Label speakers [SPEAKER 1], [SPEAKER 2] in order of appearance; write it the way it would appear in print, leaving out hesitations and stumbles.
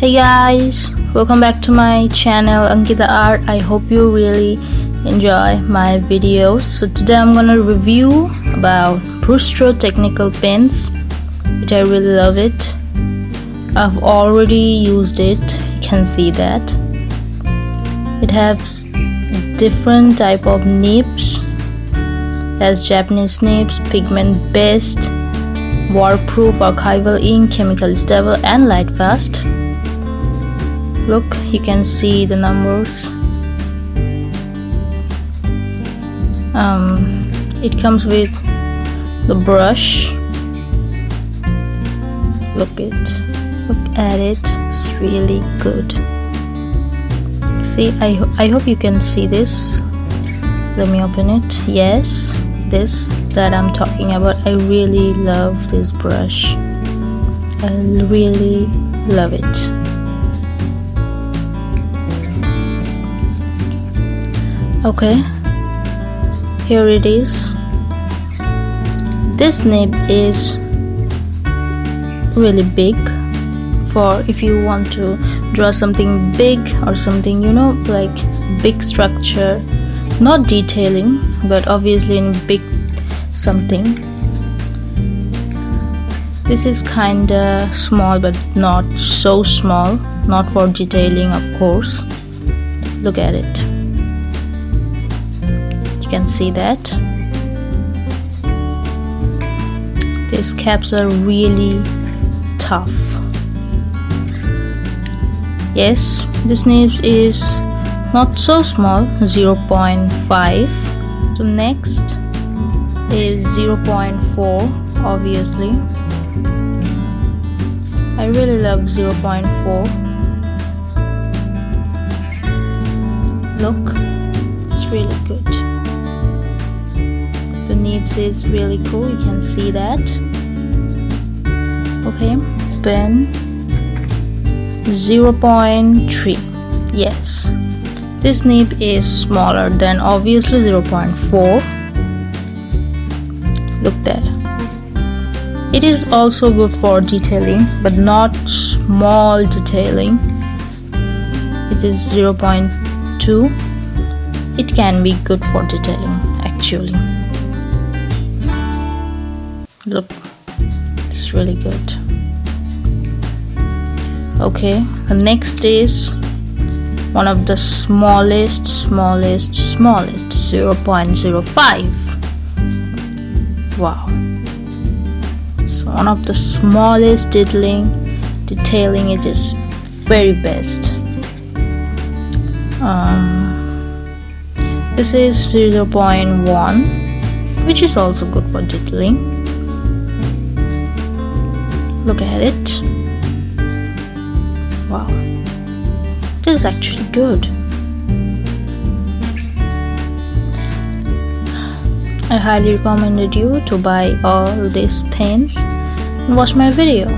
[SPEAKER 1] Hey guys, welcome back to my channel Ankita Art. I hope you really enjoy my videos. So today I'm gonna review about Brustro technical pens, which I really love it. I've already used it. You can see that it has different type of nibs. As Japanese nibs, pigment based, waterproof, archival ink, chemical stable, and light fast. Look, you can see the numbers. It comes with the brush. Look at it. It's really good. See, I hope you can see this. Let me open it. Yes, this that I'm talking about. I really love this brush. I really love it. Okay, here it is. This nib is really big for if you want to draw something big or something, like big structure, not detailing, but obviously in big something. This is kinda small, but not so small, not for detailing, of course. Look at it. You can see that these caps are really tough. Yes, this nib is not so small, 0.5. So next is 0.4. obviously I really love 0.4. look, it's really good. The nibs is really cool, you can see that. Okay, pen 0.3. yes, this nib is smaller than obviously 0.4. look there. It is also good for detailing, but not small detailing. It is 0.2. it can be good for detailing actually. Look, it's really good. Okay, the next is one of the smallest 0.05. wow, it's one of the smallest detailing. It is very best. This is 0.1, which is also good for detailing. Look at it. Wow, this is actually good. I highly recommended you to buy all these pens and watch my video.